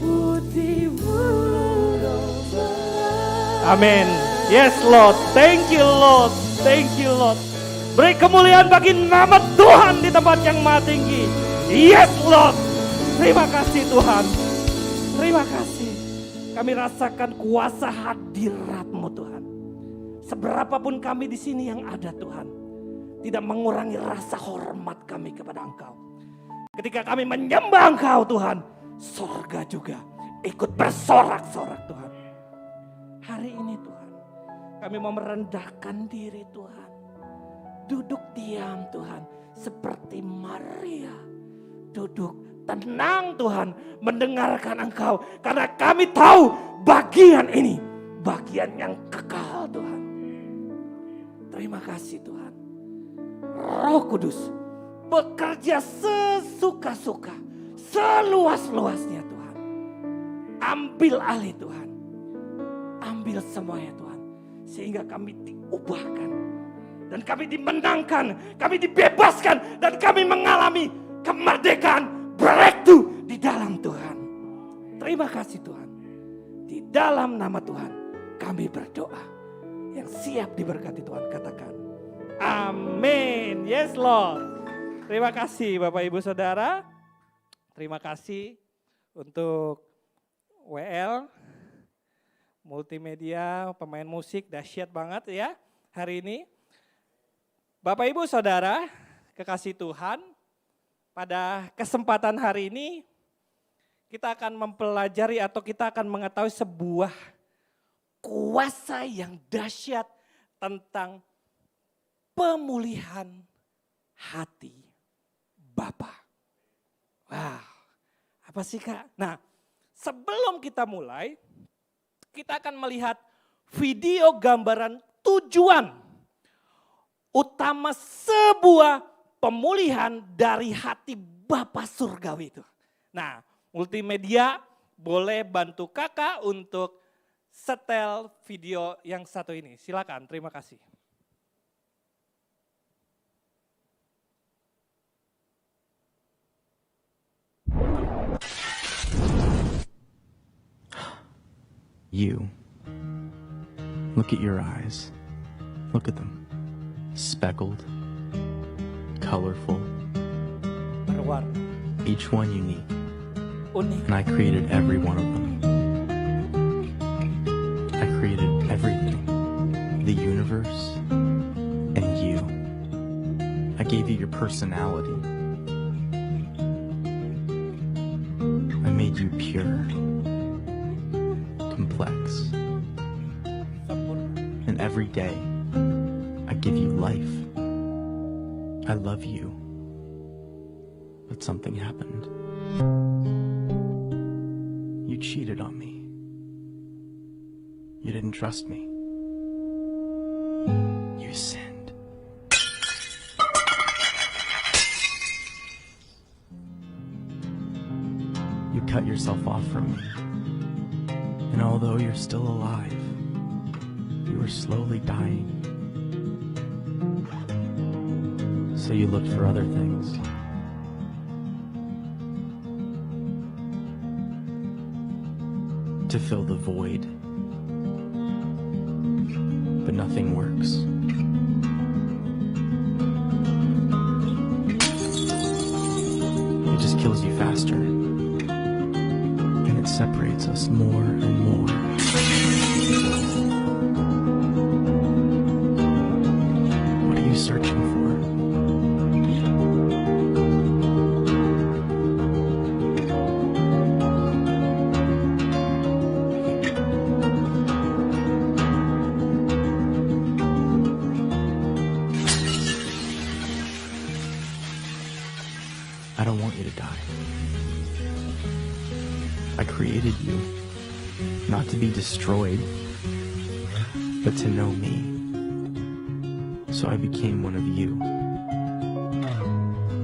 putih bulu domba. Amin. Yes Lord, thank you Lord, thank you Lord. Beri kemuliaan bagi nama Tuhan di tempat yang maha tinggi. Yes Lord, terima kasih Tuhan. Terima kasih. Kami rasakan kuasa hadirat-Mu Tuhan. Seberapapun kami di sini yang ada Tuhan, tidak mengurangi rasa hormat kami kepada Engkau. Ketika kami menyembah Engkau Tuhan, surga juga ikut bersorak-sorak Tuhan. Hari ini Tuhan, kami mau merendahkan diri Tuhan. Duduk diam Tuhan, seperti Maria. Duduk tenang Tuhan, mendengarkan Engkau. Karena kami tahu bagian ini, bagian yang kekal Tuhan. Terima kasih Tuhan. Roh Kudus bekerja sesuka-suka, seluas-luasnya Tuhan. Ambil alih Tuhan. Ambil semuanya Tuhan. Sehingga kami diubahkan. Dan kami dimenangkan. Kami dibebaskan. Dan kami mengalami kemerdekaan. Breakthrough di dalam Tuhan. Terima kasih Tuhan. Di dalam nama Tuhan kami berdoa. Yang siap diberkati Tuhan katakan. Amin. Yes Lord. Terima kasih Bapak Ibu Saudara. Terima kasih untuk WL. Multimedia, pemain musik, dahsyat banget ya hari ini. Bapak Ibu Saudara, kekasih Tuhan, pada kesempatan hari ini kita akan mempelajari atau kita akan mengetahui sebuah kuasa yang dahsyat tentang pemulihan hati Bapa. Wow, apa sih Kak? Nah, sebelum kita mulai, kita akan melihat video gambaran tujuan utama sebuah pemulihan dari hati Bapa Surgawi itu. Nah, multimedia boleh bantu kakak untuk setel video yang satu ini. Silakan, terima kasih. You. Look at your eyes. Look at them. Speckled, colorful, Berwarna, each one unique. unik. And I created every one of them. I created everything. The universe and you. I gave you your personality. I made you pure. Complex. And every day, I give you life. I love you. But something happened. You cheated on me. You didn't trust me. You sinned. You cut yourself off from me. And although you're still alive, you were slowly dying. So you looked for other things. To fill the void. But nothing works. It just kills you faster. It separates us more and more. What are you searching for? I don't want you to die. I created you, not to be destroyed, but to know me. So I became one of you,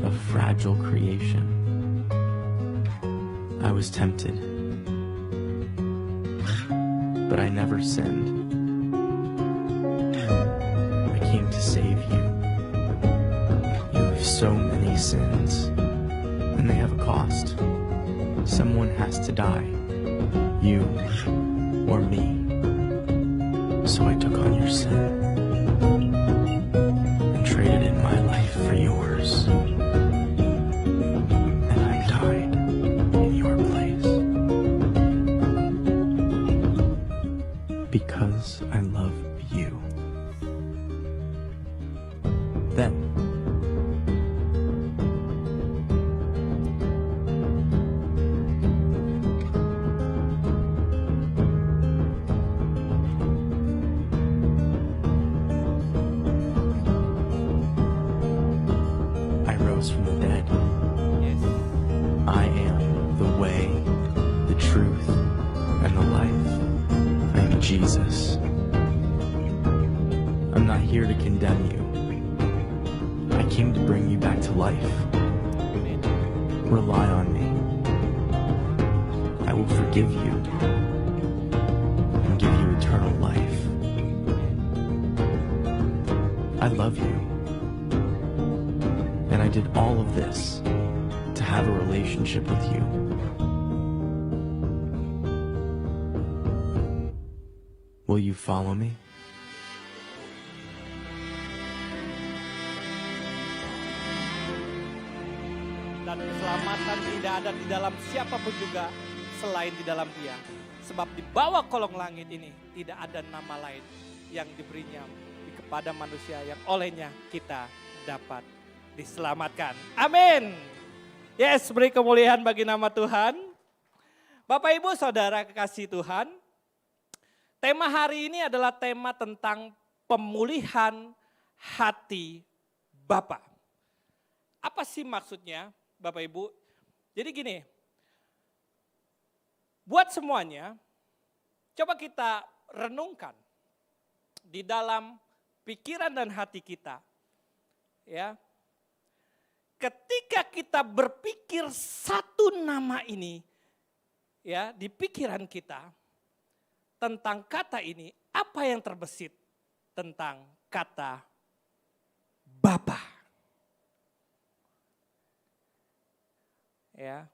a fragile creation. I was tempted, but I never sinned. I came to save you. You have so many sins, and they have a cost. someone has to die, you or me. So I took on your sin and traded in my life for yours. And I died in your place. Because I love you. Then I rose from the dead. Yes. I am the way, the truth, and the life. I am Jesus. I'm not here to condemn you. I came to bring you back to life. Amen. Rely on me. I will forgive you and give you eternal life. I love you. And I did all of this to have a relationship with you. Will you follow me? Dan keselamatan tidak ada di dalam siapapun juga selain di dalam Dia. Sebab di bawah kolong langit ini tidak ada nama lain yang diberinya kepada manusia yang olehnya kita dapat diselamatkan. Amin. Yes, beri kemuliaan bagi nama Tuhan. Bapak Ibu Saudara kekasih Tuhan, tema hari ini adalah tema tentang pemulihan hati Bapa. Apa sih maksudnya Bapak Ibu? Jadi gini, buat semuanya, coba kita renungkan di dalam pikiran dan hati kita. Ya, ketika kita berpikir satu nama ini, ya di pikiran kita tentang kata ini, apa yang terbesit tentang kata Bapa? Ya,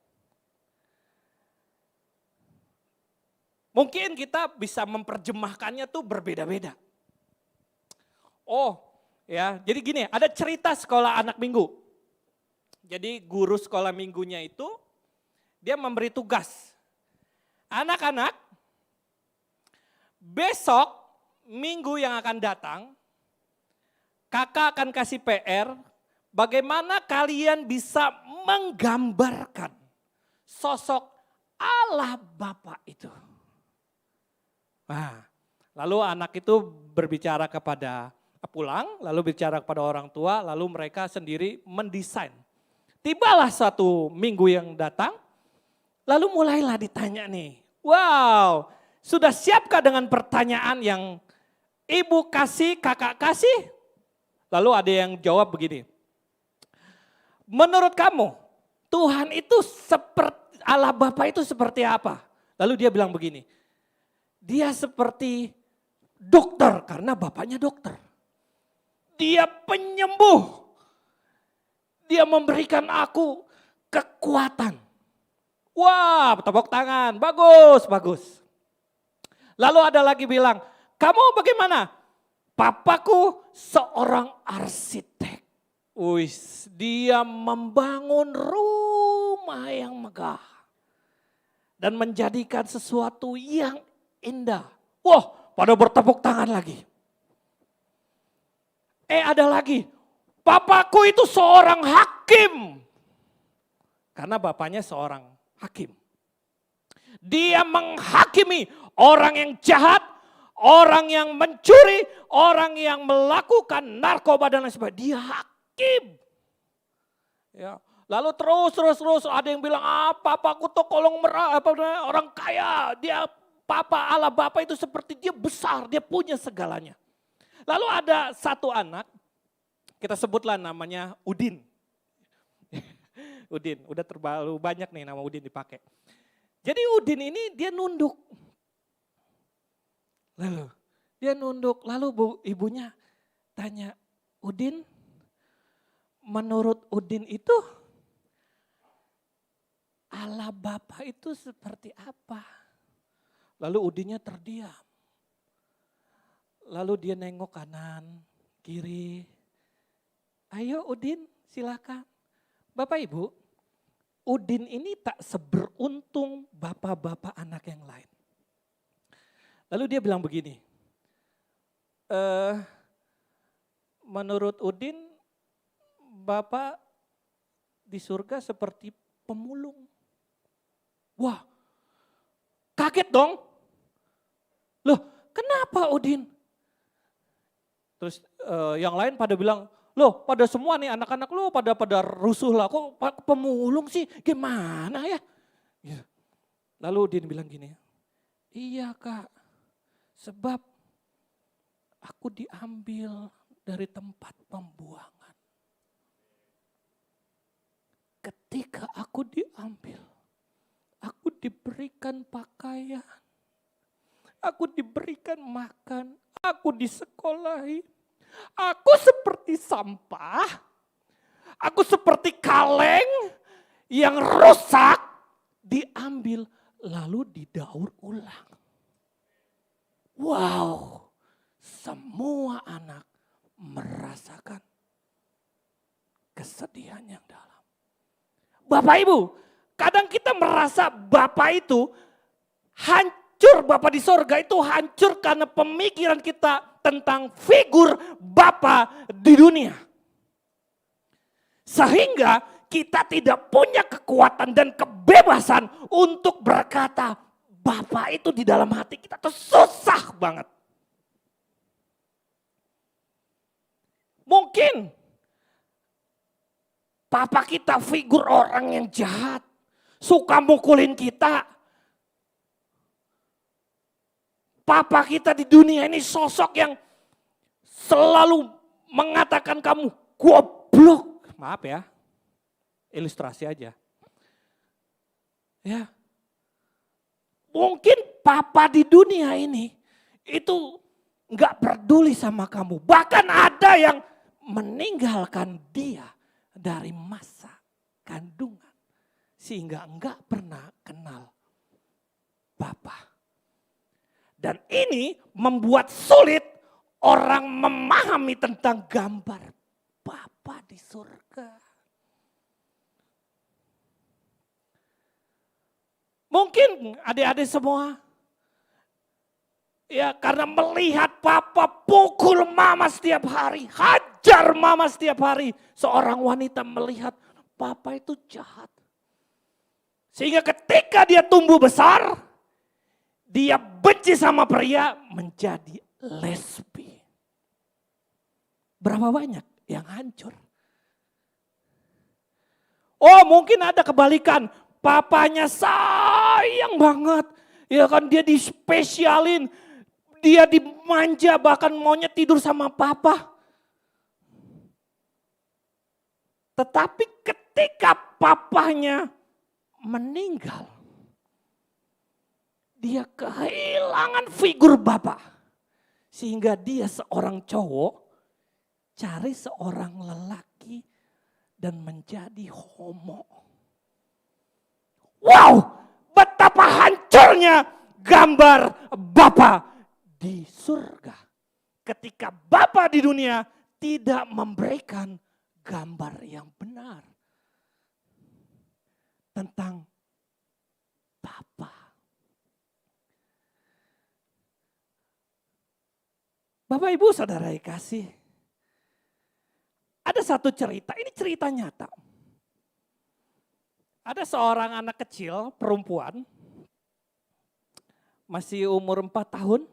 mungkin kita bisa memperjemahkannya tuh berbeda-beda. Oh, ya, jadi gini, ada cerita sekolah anak minggu. Jadi guru sekolah minggunya itu dia memberi tugas. Anak-anak, besok minggu yang akan datang, kakak akan kasih PR, bagaimana kalian bisa menggambarkan sosok Allah Bapa itu. Nah, lalu anak itu berbicara pulang, lalu bicara kepada orang tua, lalu mereka sendiri mendesain. Tibalah satu minggu yang datang, lalu mulailah ditanya nih, wow, sudah siapkah dengan pertanyaan yang ibu kasih, kakak kasih? Lalu ada yang jawab begini, menurut kamu Tuhan itu seperti, Allah Bapa itu seperti apa? Lalu dia bilang begini, dia seperti dokter karena bapaknya dokter. Dia penyembuh. Dia memberikan aku kekuatan. Wah, tepuk tangan, bagus, bagus. Lalu ada lagi bilang, kamu bagaimana? Papaku seorang arsitek. Wis, dia membangun rumah yang megah. Dan menjadikan sesuatu yang indah. Wah, pada bertepuk tangan lagi. Ada lagi, papaku itu seorang hakim. Karena bapaknya seorang hakim. Dia menghakimi orang yang jahat, orang yang mencuri, orang yang melakukan narkoba dan lain sebagainya. Dia hakim. Ya. Lalu terus ada yang bilang, papaku tuh kolong merah, orang kaya. Dia papa Allah Bapa itu seperti dia besar, dia punya segalanya. Lalu ada satu anak, kita sebutlah namanya Udin. Udin, udah terlalu banyak nih nama Udin dipakai. Jadi Udin ini dia nunduk. Lalu ibunya tanya, Udin, menurut Udin itu Allah Bapa itu seperti apa? Lalu Udinnya terdiam. Lalu dia nengok kanan, kiri. Ayo Udin, silakan. Bapak Ibu, Udin ini tak seberuntung bapak-bapak anak yang lain. Lalu dia bilang begini, menurut Udin, Bapak di surga seperti pemulung. Wah, kaget dong. Loh, kenapa Udin? Terus yang lain pada bilang, loh pada semua nih anak-anak lo pada rusuh lah, kok pemulung sih, gimana ya? Lalu Udin bilang gini, iya Kak, sebab aku diambil dari tempat pembuangan. Ketika aku diambil, aku diberikan pakaian, aku diberikan makan, aku disekolahi. Aku seperti sampah, aku seperti kaleng yang rusak, diambil lalu didaur ulang. Wow, semua anak merasakan kesedihan yang dalam. Bapak Ibu, kadang kita merasa Bapak itu hancur, Bapak di sorga itu hancur karena pemikiran kita tentang figur Bapa di dunia. Sehingga kita tidak punya kekuatan dan kebebasan untuk berkata, Bapa itu di dalam hati kita tuh susah banget. Mungkin Papa kita figur orang yang jahat, suka mukulin kita. Papa kita di dunia ini sosok yang selalu mengatakan kamu goblok. Maaf ya, ilustrasi aja. Ya, mungkin papa di dunia ini itu nggak peduli sama kamu. Bahkan ada yang meninggalkan dia dari masa kandungan. Sehingga enggak pernah kenal Bapa. Dan ini membuat sulit orang memahami tentang gambar Bapa di surga. Mungkin adik-adik semua, ya karena melihat Papa pukul mama setiap hari, hajar mama setiap hari. Seorang wanita melihat Papa itu jahat. Sehingga ketika dia tumbuh besar, dia benci sama pria menjadi lesbi. Berapa banyak yang hancur? Oh mungkin ada kebalikan, papanya sayang banget. Ya kan dia dispesialin, dia dimanja bahkan maunya tidur sama papa. Tetapi ketika papanya meninggal, dia kehilangan figur bapak. Sehingga dia seorang cowok cari seorang lelaki dan menjadi homo. Wow, betapa hancurnya gambar Bapa di surga. Ketika Bapa di dunia tidak memberikan gambar yang benar tentang Bapa. Bapak Ibu Saudara yang kasih, ada satu cerita, ini cerita nyata. Ada seorang anak kecil, perempuan, masih umur 4 tahun,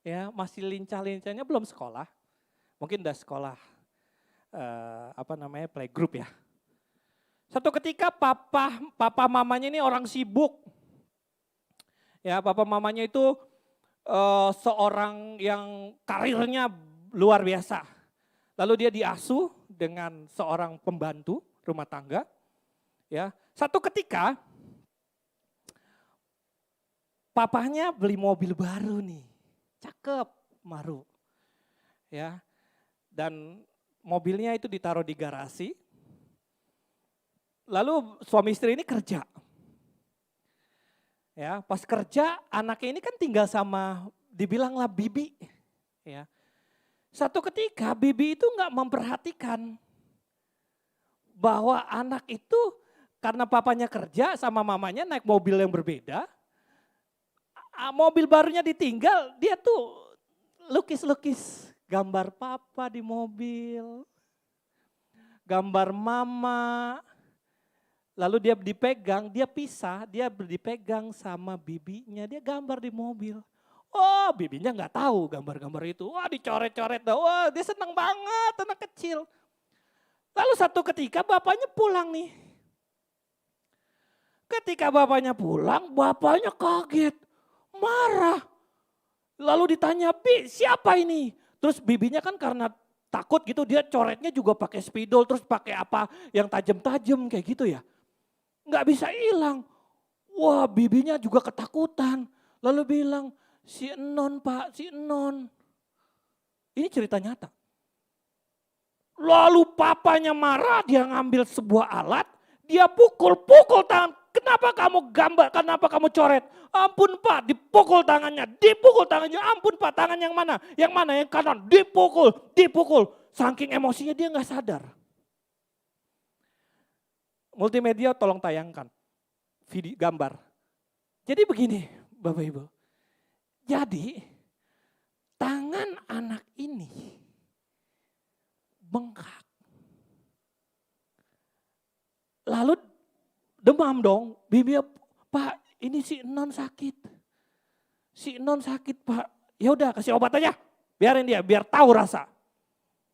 ya masih lincah-lincahnya belum sekolah. Mungkin udah sekolah, playgroup ya. Satu ketika papa mamanya ini orang sibuk. Ya papa mamanya itu seorang yang karirnya luar biasa. Lalu dia diasuh dengan seorang pembantu rumah tangga. Ya, satu ketika papahnya beli mobil baru nih, cakep, baru. Ya, dan mobilnya itu ditaruh di garasi. Lalu suami istri ini kerja. Ya, pas kerja anaknya ini kan tinggal sama dibilanglah bibi. Ya. Satu ketika bibi itu nggak memperhatikan bahwa anak itu karena papanya kerja sama mamanya naik mobil yang berbeda. Mobil barunya ditinggal, dia tuh lukis-lukis gambar papa di mobil. Gambar mama. Lalu dia dipegang, dia pisah, dia dipegang sama bibinya, dia gambar di mobil. Oh, bibinya nggak tahu gambar-gambar itu. Wah, dicoret-coret dah. Wah, dia senang banget anak kecil. Lalu satu ketika bapaknya pulang nih. Ketika bapaknya pulang, bapaknya kaget, marah. Lalu ditanya, "Bi, siapa ini?" Terus bibinya kan karena takut gitu, dia coretnya juga pakai spidol, terus pakai apa yang tajam-tajam kayak gitu ya. Nggak bisa hilang. Wah, bibinya juga ketakutan. Lalu bilang, "Si Enon Pak, si Enon." Ini cerita nyata. Lalu papanya marah, dia ngambil sebuah alat, dia pukul tangan. "Kenapa kamu gambar, kenapa kamu coret?" "Ampun Pak," dipukul tangannya, "Ampun Pak, tangan yang mana? Yang mana? Yang kanan." Dipukul. Saking emosinya dia nggak sadar. Multimedia tolong tayangkan video gambar. Jadi begini Bapak Ibu. Jadi tangan anak ini bengkak. Lalu demam dong. Bibi, "Pak, ini si Non sakit. Si Non sakit Pak." "Ya udah kasih obat aja. Biarin dia, biar tahu rasa."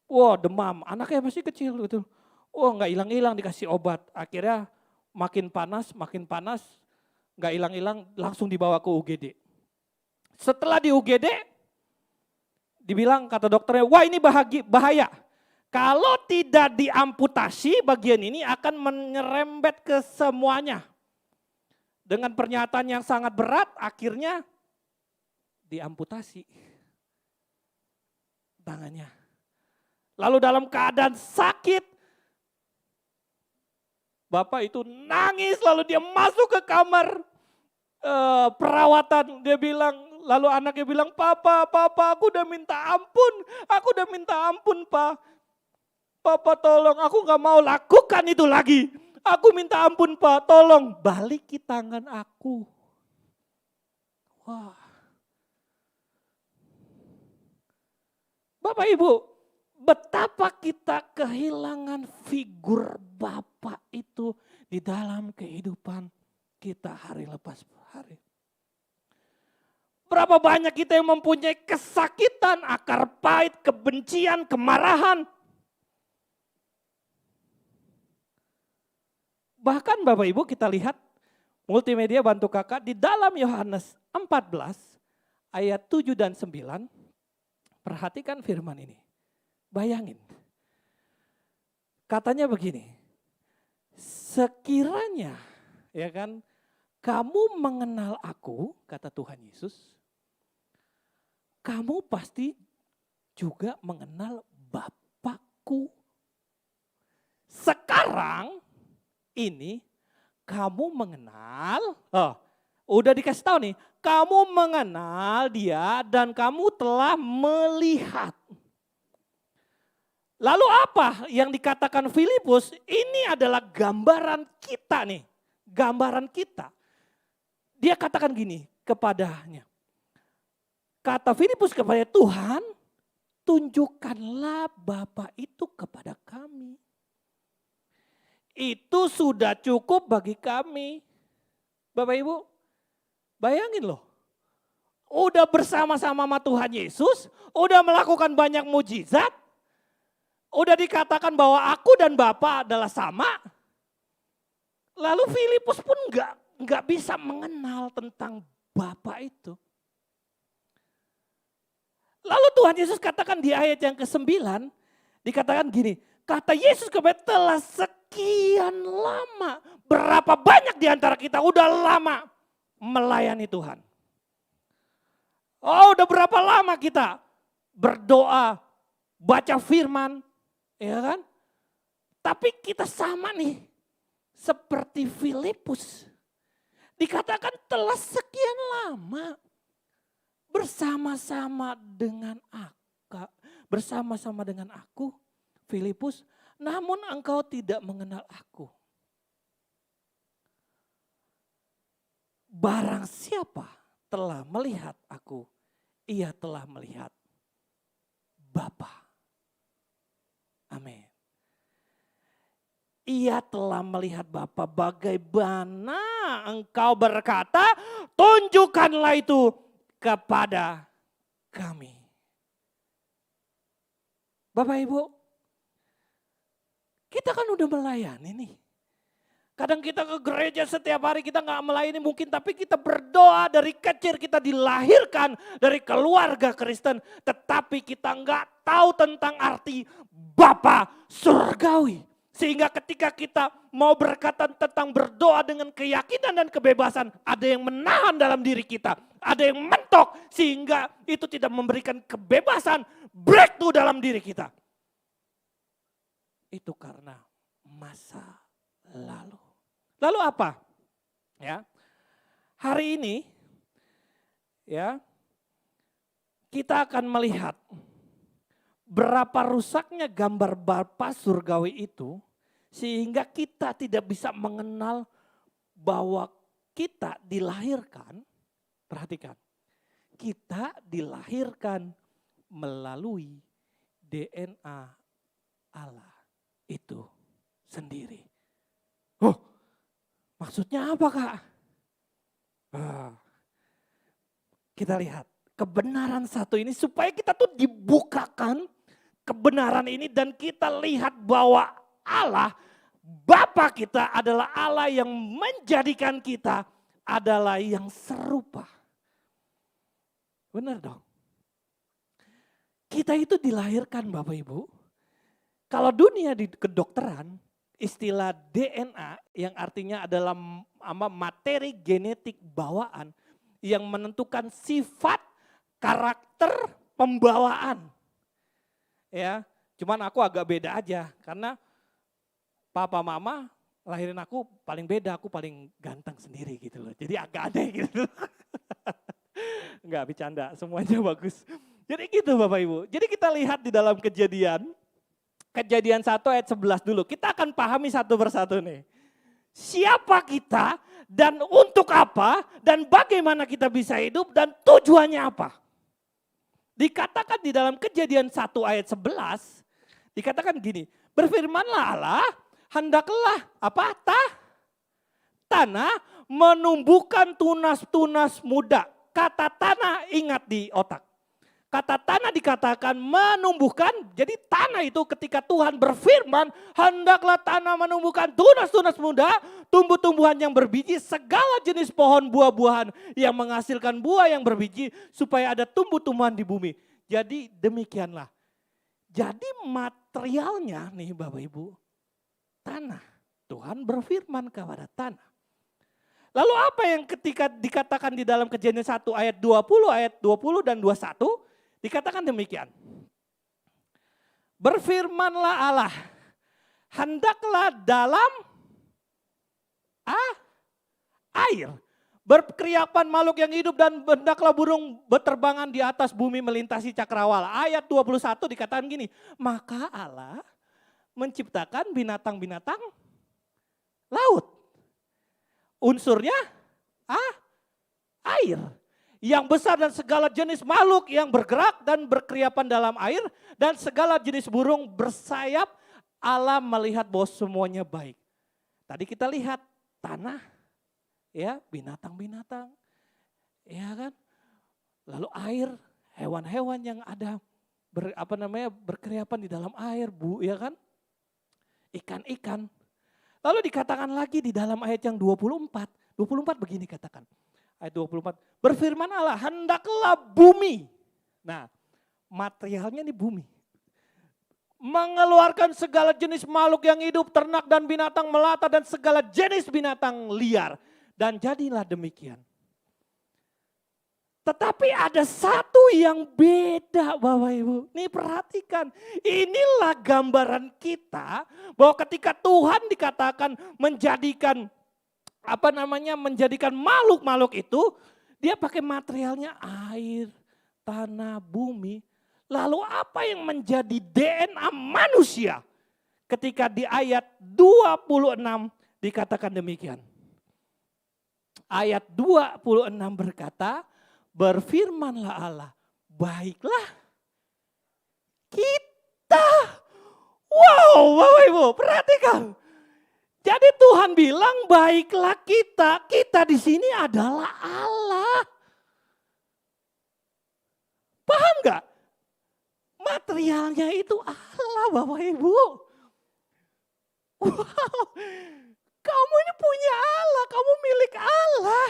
Wah, demam. Anaknya masih kecil gitu. Wah, nggak hilang-hilang dikasih obat. Akhirnya makin panas, nggak hilang-hilang, langsung dibawa ke UGD. Setelah di UGD, dibilang kata dokternya, "Wah, ini bahaya. Kalau tidak diamputasi bagian ini akan menyerempet ke semuanya." Dengan pernyataan yang sangat berat, akhirnya diamputasi tangannya. Lalu dalam keadaan sakit, bapak itu nangis, lalu dia masuk ke kamar perawatan. Dia bilang, lalu anaknya bilang, Papa, aku udah minta ampun Pak. Papa tolong, aku gak mau lakukan itu lagi. Aku minta ampun Pak, tolong baliki tangan aku." Wah. Bapak Ibu, betapa kita kehilangan figur Bapak itu di dalam kehidupan kita hari lepas hari. Berapa banyak kita yang mempunyai kesakitan, akar pahit, kebencian, kemarahan. Bahkan Bapak Ibu kita lihat multimedia bantu kakak di dalam Yohanes 14 ayat 7 dan 9. Perhatikan firman ini. Bayangin. Katanya begini. "Sekiranya ya kan kamu mengenal aku," kata Tuhan Yesus, "kamu pasti juga mengenal Bapakku. Sekarang ini kamu mengenal," udah dikasih tahu nih, "kamu mengenal dia dan kamu telah melihat." Lalu apa yang dikatakan Filipus? Ini adalah gambaran kita nih. Gambaran kita. Dia katakan gini kepadanya. Kata Filipus kepada Tuhan, "Tunjukkanlah Bapa itu kepada kami. Itu sudah cukup bagi kami." Bapak Ibu, bayangin loh. Udah bersama-sama sama Tuhan Yesus, udah melakukan banyak mujizat, udah dikatakan bahwa aku dan Bapa adalah sama. Lalu Filipus pun nggak bisa mengenal tentang Bapa itu. Lalu Tuhan Yesus katakan di ayat yang ke-9, dikatakan gini, kata Yesus kepada, "Telah sekian lama, berapa banyak di antara kita udah lama melayani Tuhan. Oh, udah berapa lama kita berdoa, baca firman, ya kan? Tapi kita sama nih, seperti Filipus. Dikatakan telah sekian lama bersama-sama dengan aku, Filipus, namun engkau tidak mengenal aku. Barang siapa telah melihat aku, ia telah melihat Bapa. Amin. Ia telah melihat Bapa. Bagaimana engkau berkata, tunjukkanlah itu kepada kami. Bapak Ibu, kita kan udah melayani nih. Kadang kita ke gereja setiap hari kita nggak melayani mungkin, tapi kita berdoa dari kecil kita dilahirkan dari keluarga Kristen. Tetapi kita nggak tahu tentang arti Bapa surgawi. Sehingga ketika kita mau berkata tentang berdoa dengan keyakinan dan kebebasan, ada yang menahan dalam diri kita. Ada yang mentok sehingga itu tidak memberikan kebebasan, breakthrough dalam diri kita. Itu karena masa lalu. Lalu apa? Ya. Hari ini ya kita akan melihat berapa rusaknya gambar Bapa surgawi itu sehingga kita tidak bisa mengenal bahwa kita dilahirkan, perhatikan, kita dilahirkan melalui DNA Allah itu sendiri. Oh, maksudnya apa Kak? Kita lihat kebenaran satu ini supaya kita tuh dibukakan kebenaran ini dan kita lihat bahwa Allah, Bapa kita adalah Allah yang menjadikan kita adalah yang serupa. Benar dong. Kita itu dilahirkan Bapak Ibu. Kalau dunia di kedokteran, istilah DNA yang artinya adalah materi genetik bawaan yang menentukan sifat karakter pembawaan. Ya, cuman aku agak beda aja karena papa mama lahirin aku paling beda, aku paling ganteng sendiri gitu loh. Jadi agak aneh gitu. Enggak bercanda, semuanya bagus. Jadi gitu Bapak Ibu. Jadi kita lihat di dalam Kejadian 1 ayat 11 dulu. Kita akan pahami satu persatu nih. Siapa kita dan untuk apa dan bagaimana kita bisa hidup dan tujuannya apa. Dikatakan di dalam Kejadian 1 ayat 11, dikatakan gini, berfirmanlah Allah, hendaklah tanah menumbuhkan tunas-tunas muda. Kata tanah ingat di otak. Kata tanah dikatakan menumbuhkan, jadi tanah itu ketika Tuhan berfirman, hendaklah tanah menumbuhkan tunas-tunas muda, tumbuh-tumbuhan yang berbiji, segala jenis pohon buah-buahan yang menghasilkan buah yang berbiji, supaya ada tumbuh-tumbuhan di bumi. Jadi demikianlah. Jadi materialnya nih Bapak Ibu, tanah. Tuhan berfirman kepada tanah. Lalu apa yang ketika dikatakan di dalam Kejadian 1 ayat 20 dan 21, dikatakan demikian. Berfirmanlah Allah, hendaklah dalam air berkeriapan makhluk yang hidup dan hendaklah burung berterbangan di atas bumi melintasi cakrawala. Ayat 21 dikatakan gini, maka Allah menciptakan binatang-binatang laut. Unsurnya air. Yang besar dan segala jenis makhluk yang bergerak dan berkeriapan dalam air. Dan segala jenis burung bersayap. Allah melihat bahwa semuanya baik. Tadi kita lihat tanah, ya binatang-binatang, ya kan. Lalu air, hewan-hewan yang ada berkeriapan di dalam air, ya kan. Ikan-ikan. Lalu dikatakan lagi di dalam ayat yang 24 begini katakan. Ayat 24, berfirman Allah, hendaklah bumi. Nah, materialnya ini bumi. Mengeluarkan segala jenis makhluk yang hidup, ternak dan binatang melata dan segala jenis binatang liar. Dan jadilah demikian. Tetapi ada satu yang beda Bapak Ibu. Nih perhatikan, inilah gambaran kita bahwa ketika Tuhan dikatakan menjadikan menjadikan makhluk-makhluk itu, dia pakai materialnya air, tanah, bumi. Lalu apa yang menjadi DNA manusia? Ketika di ayat 26 dikatakan demikian. Ayat 26 berkata, berfirmanlah Allah, baiklah kita. Wow, Bapak Ibu, perhatikan. Jadi Tuhan bilang baiklah kita. Kita di sini adalah Allah. Paham gak? Materialnya itu Allah, Bapak Ibu. Wow, kamu ini punya Allah, kamu milik Allah.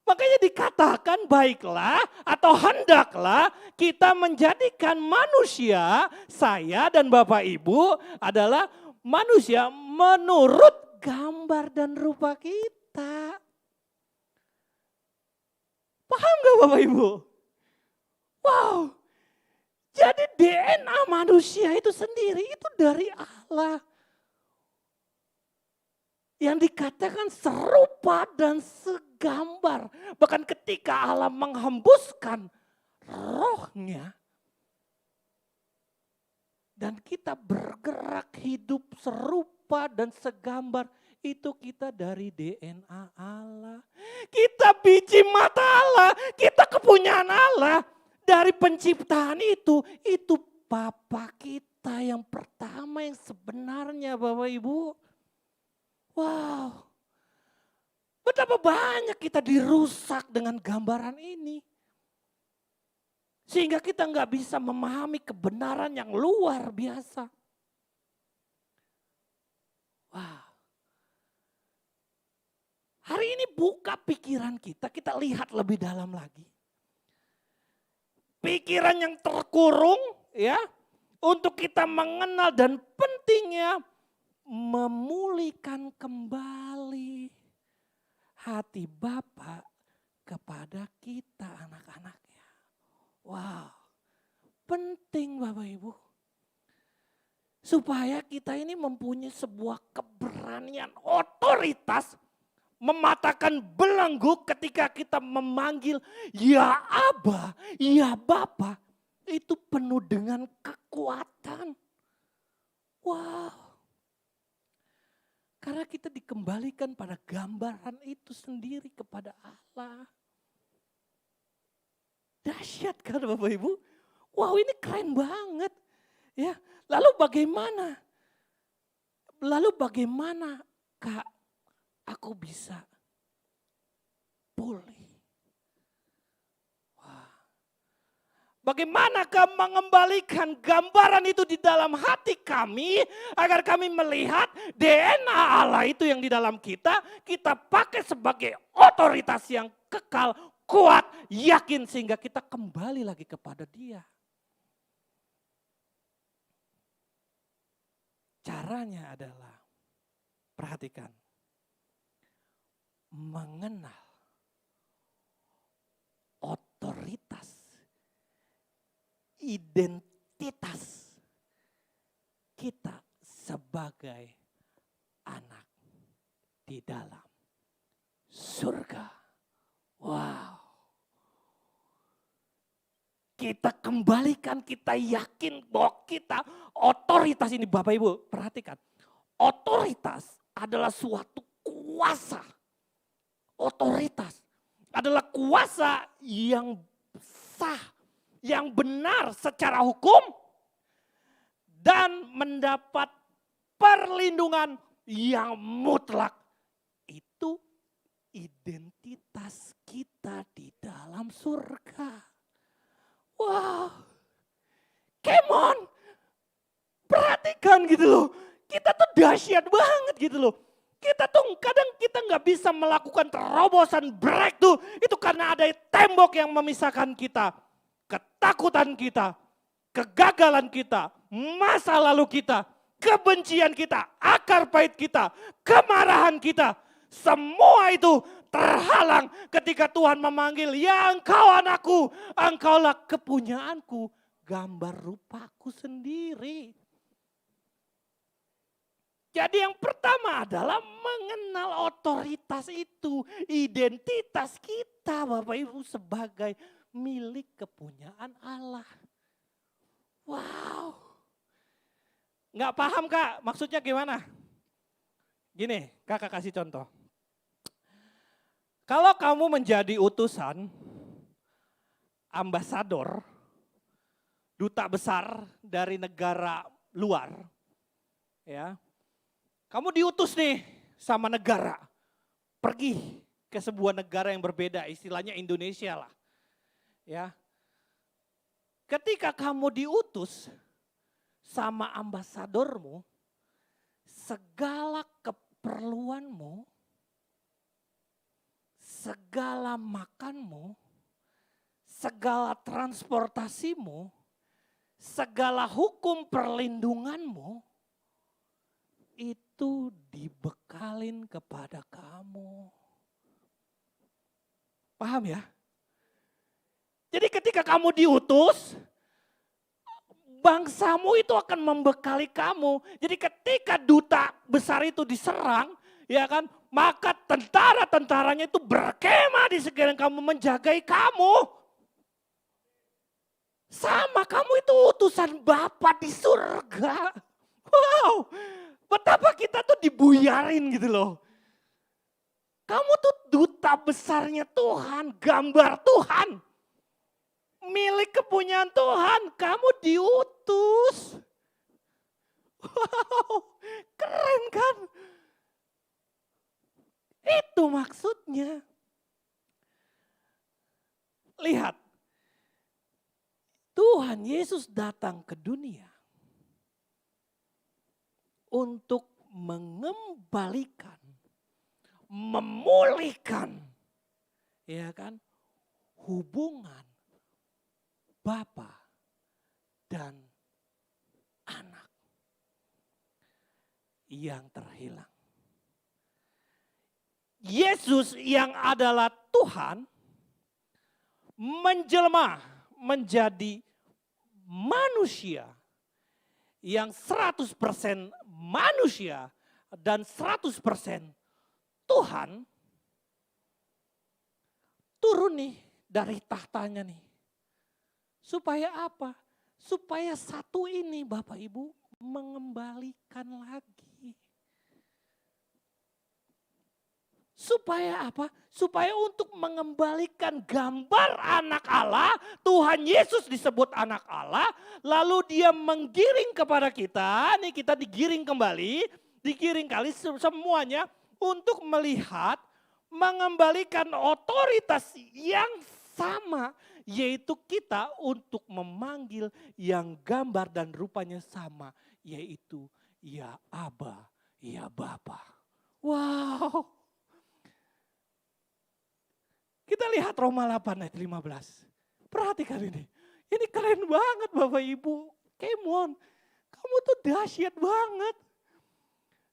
Makanya dikatakan baiklah atau hendaklah kita menjadikan manusia, saya dan Bapak Ibu adalah manusia menurut gambar dan rupa kita. Paham gak Bapak Ibu? Wow, jadi DNA manusia itu sendiri itu dari Allah. Yang dikatakan serupa dan segambar. Bahkan ketika Allah menghembuskan rohnya. Dan kita bergerak hidup serupa dan segambar. Itu kita dari DNA Allah. Kita biji mata Allah. Kita kepunyaan Allah. Dari penciptaan itu Bapa kita yang pertama yang sebenarnya Bapak Ibu. Wow, betapa banyak kita dirusak dengan gambaran ini. Sehingga kita nggak bisa memahami kebenaran yang luar biasa. Wow. Hari ini buka pikiran kita lihat lebih dalam lagi. Pikiran yang terkurung ya, untuk kita mengenal dan pentingnya memulihkan kembali hati Bapa kepada kita anak-anaknya. Wow, penting Bapak Ibu. Supaya kita ini mempunyai sebuah keberanian, otoritas mematahkan belenggu ketika kita memanggil ya Aba, ya Bapa. Itu penuh dengan kekuatan. Wow. Karena kita dikembalikan pada gambaran itu sendiri kepada Allah. Dahsyat kan Bapak Ibu? Wow, ini keren banget. Ya, lalu bagaimana Kak aku bisa pulih? Bagaimanakah mengembalikan gambaran itu di dalam hati kami agar kami melihat DNA Allah itu yang di dalam kita pakai sebagai otoritas yang kekal, kuat, yakin sehingga kita kembali lagi kepada Dia. Caranya adalah, perhatikan, mengenal otoritas, identitas kita sebagai anak di dalam surga. Wow. Kita kembalikan, kita yakin bahwa kita otoritas ini Bapak Ibu perhatikan. Otoritas adalah suatu kuasa. Otoritas adalah kuasa yang sah, yang benar secara hukum dan mendapat perlindungan yang mutlak. Itu identitas kita di dalam surga. Wow, come on, perhatikan gitu loh. Kita tuh dahsyat banget gitu loh. Kita tuh kadang kita nggak bisa melakukan terobosan breakthrough. Itu karena ada tembok yang memisahkan kita. Ketakutan kita, kegagalan kita, masa lalu kita, kebencian kita, akar pahit kita, kemarahan kita. Semua itu terhalang ketika Tuhan memanggil, ya engkau anakku, engkaulah kepunyaanku, gambar rupaku sendiri. Jadi yang pertama adalah mengenal otoritas itu, identitas kita Bapak Ibu sebagai milik kepunyaan Allah. Wow. Nggak paham Kak, maksudnya gimana? Gini, Kakak kasih contoh. Kalau kamu menjadi utusan, ambasador, duta besar dari negara luar, ya, kamu diutus nih sama negara, pergi ke sebuah negara yang berbeda, istilahnya Indonesia lah. Ya. Ketika kamu diutus sama ambasadormu, segala keperluanmu, segala makanmu, segala transportasimu, segala hukum perlindunganmu, itu dibekalin kepada kamu. Paham ya? Jadi ketika kamu diutus, bangsamu itu akan membekali kamu. Jadi ketika duta besar itu diserang, ya kan, maka tentara-tentaranya itu berkemah di sekeliling kamu, menjagai kamu. Sama kamu itu utusan Bapa di surga. Wow, betapa kita tuh dibuyarin gitu loh. Kamu tuh duta besarnya Tuhan, gambar Tuhan. Milik kepunyaan Tuhan, kamu diutus. Wow, keren kan? Itu maksudnya. Lihat, Tuhan Yesus datang ke dunia untuk mengembalikan, memulihkan, ya kan, hubungan Bapa dan anak yang terhilang. Yesus yang adalah Tuhan menjelma menjadi manusia yang 100% manusia dan 100% Tuhan, turun nih dari tahtanya nih. Supaya apa? Supaya satu ini Bapak Ibu mengembalikan lagi. Supaya apa? Supaya untuk mengembalikan gambar anak Allah, Tuhan Yesus disebut anak Allah, lalu dia menggiring kepada kita, nih kita digiring kembali, digiring kali semuanya untuk melihat, mengembalikan otoritas yang sama, yaitu kita untuk memanggil yang gambar dan rupanya sama, yaitu ya Aba, ya Bapa. Wow. Kita lihat Roma 8 ayat 15. Perhatikan ini. Ini keren banget Bapak Ibu. Come on. Kamu tuh dahsyat banget.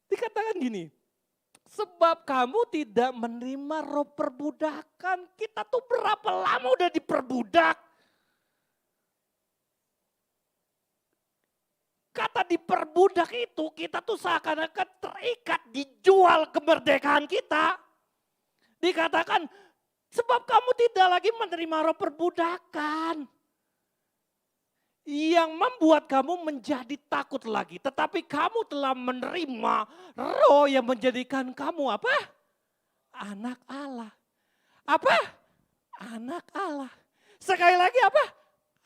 Dikatakan gini. Sebab kamu tidak menerima roh perbudakan. Kita tuh berapa lama udah diperbudak. Kata diperbudak itu kita tuh seakan-akan terikat, dijual kemerdekaan kita. Dikatakan sebab kamu tidak lagi menerima roh perbudakan. Yang membuat kamu menjadi takut lagi. Tetapi kamu telah menerima roh yang menjadikan kamu apa? Anak Allah. Apa? Anak Allah. Sekali lagi apa?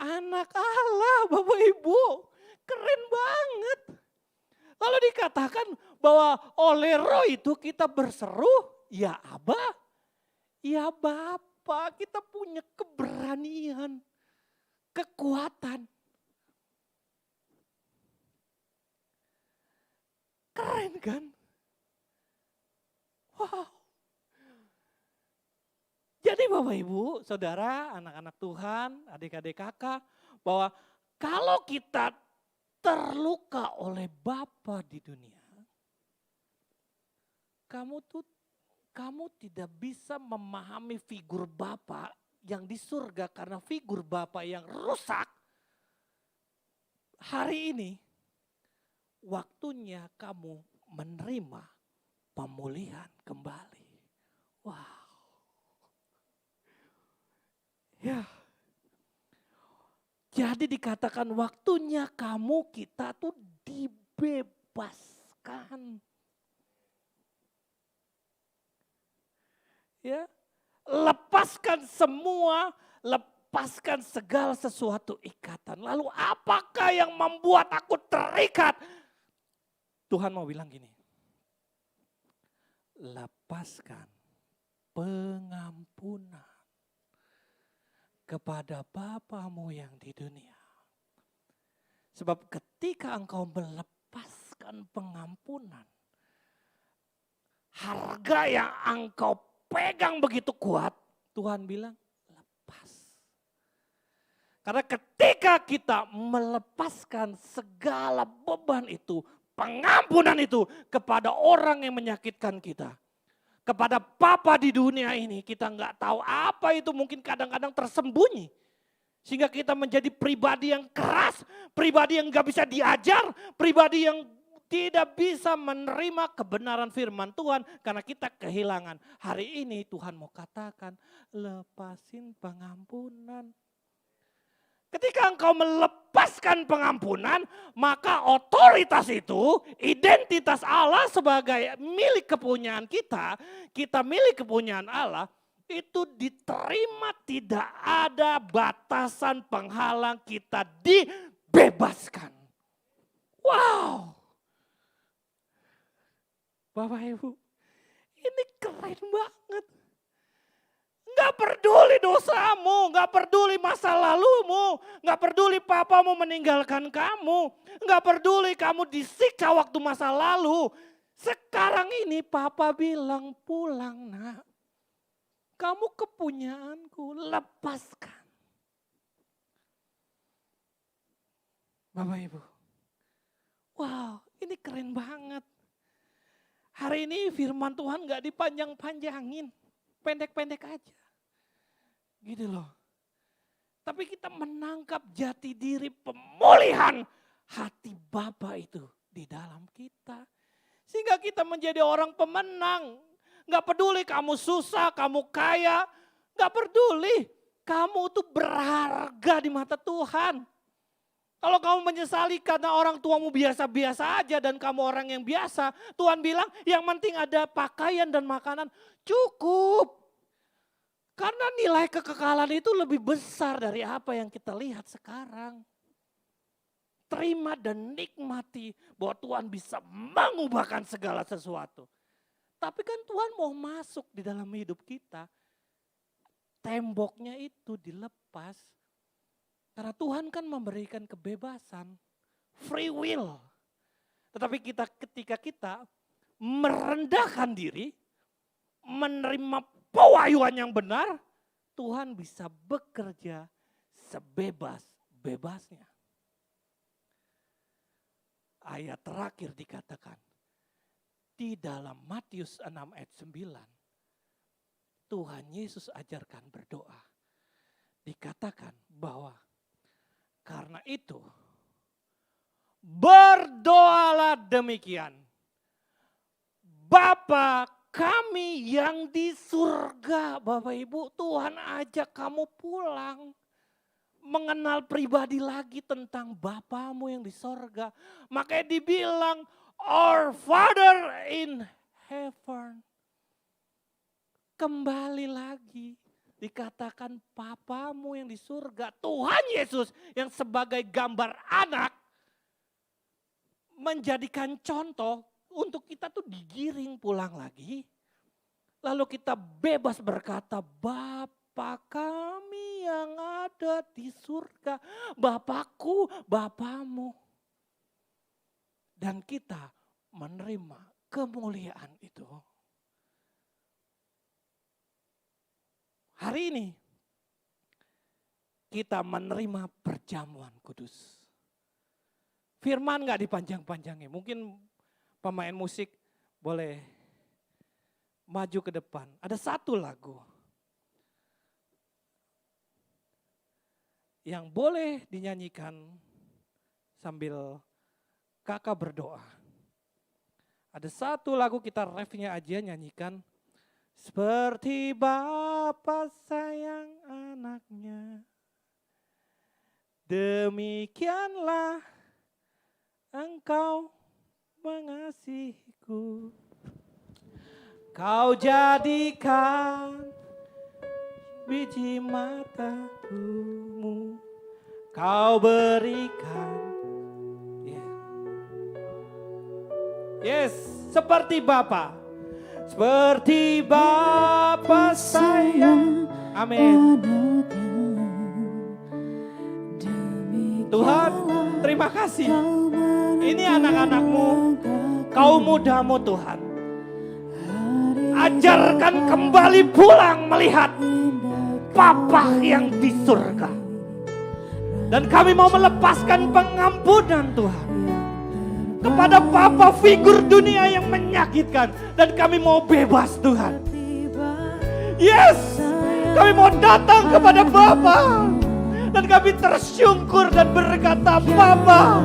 Anak Allah Bapak Ibu. Keren banget. Lalu dikatakan bahwa oleh roh itu kita berseru, ya Aba, ya Bapa. Kita punya keberanian, kekuatan. Keren kan? Wow. Jadi Bapak Ibu, Saudara, anak-anak Tuhan, adik-adik kakak, bahwa kalau kita terluka oleh Bapa di dunia, kamu tidak bisa memahami figur Bapa yang di surga karena figur Bapa yang rusak. Hari ini waktunya kamu menerima pemulihan kembali. Wow. Ya. Jadi dikatakan waktunya kamu kita tuh dibebaskan. Ya. Lepaskan semua, lepaskan segala sesuatu ikatan. Lalu apakah yang membuat aku terikat? Tuhan mau bilang gini. Lepaskan pengampunan kepada Bapamu yang di dunia. Sebab ketika engkau melepaskan pengampunan, harga yang engkau pegang begitu kuat, Tuhan bilang lepas. Karena ketika kita melepaskan segala beban itu, pengampunan itu kepada orang yang menyakitkan kita. Kepada Bapa di dunia ini kita nggak tahu apa itu, mungkin kadang-kadang tersembunyi. Sehingga kita menjadi pribadi yang keras, pribadi yang nggak bisa diajar, pribadi yang tidak bisa menerima kebenaran firman Tuhan karena kita kehilangan. Hari ini Tuhan mau katakan lepasin pengampunan. Ketika engkau melepaskan pengampunan, maka otoritas itu, identitas Allah sebagai milik kepunyaan kita milik kepunyaan Allah, itu diterima, tidak ada batasan penghalang, kita dibebaskan. Wow. Bapak Ibu, ini keren banget. Gak peduli dosamu, gak peduli masa lalumu, gak peduli papamu meninggalkan kamu, gak peduli kamu disiksa waktu masa lalu. Sekarang ini papa bilang pulang nak, kamu kepunyaanku, lepaskan. Bapak Ibu, wow ini keren banget. Hari ini firman Tuhan gak dipanjang-panjangin, pendek-pendek aja. Gitu loh. Tapi kita menangkap jati diri pemulihan hati Bapa itu di dalam kita. Sehingga kita menjadi orang pemenang. Gak peduli kamu susah, kamu kaya. Gak peduli. Kamu tuh berharga di mata Tuhan. Kalau kamu menyesali karena orang tuamu biasa-biasa aja dan kamu orang yang biasa. Tuhan bilang yang penting ada pakaian dan makanan cukup. Karena nilai kekekalan itu lebih besar dari apa yang kita lihat sekarang. Terima dan nikmati bahwa Tuhan bisa mengubahkan segala sesuatu. Tapi kan Tuhan mau masuk di dalam hidup kita. Temboknya itu dilepas. Karena Tuhan kan memberikan kebebasan. Free will. Tetapi ketika kita merendahkan diri. Menerima pewahyuan yang benar, Tuhan bisa bekerja sebebas-bebasnya. Ayat terakhir dikatakan, di dalam Matius 6 ayat 9, Tuhan Yesus ajarkan berdoa. Dikatakan bahwa karena itu, berdoalah demikian. Bapa kami yang di surga, Bapak Ibu, Tuhan ajak kamu pulang. Mengenal pribadi lagi tentang Bapamu yang di surga. Makanya dibilang, Our Father in heaven. Kembali lagi, dikatakan Papamu yang di surga. Tuhan Yesus yang sebagai gambar anak, menjadikan contoh, untuk kita tuh digiring pulang lagi. Lalu kita bebas berkata, Bapa kami yang ada di surga. Bapakku, Bapamu. Dan kita menerima kemuliaan itu. Hari ini kita menerima perjamuan kudus. Firman gak dipanjang-panjangin. Mungkin pemain musik boleh maju ke depan. Ada satu lagu yang boleh dinyanyikan sambil kakak berdoa. Ada satu lagu kita refnya aja nyanyikan. Seperti Bapa sayang anaknya, demikianlah Engkau mengasihiku. Kau jadikan biji matamu, Kau berikan. Yes, seperti Bapa. Seperti Bapa sayang. Amin. Tuhan, terima kasih. Ini anak-anak-Mu, kaum mudamu Tuhan. Ajarkan kembali pulang melihat Bapa yang di surga. Dan kami mau melepaskan pengampunan Tuhan kepada Bapa figur dunia yang menyakitkan. Dan kami mau bebas Tuhan. Yes, kami mau datang kepada Bapa. Dan kami tersyukur dan berkata, Bapa,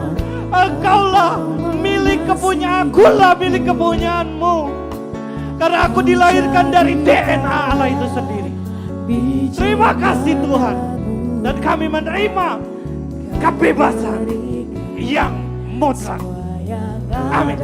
Engkaulah milik kepunyaan, akulah milik kepunyaanmu. Karena aku dilahirkan dari DNA Allah itu sendiri. Terima kasih Tuhan. Dan kami menerima kebebasan yang mutlak. Amin.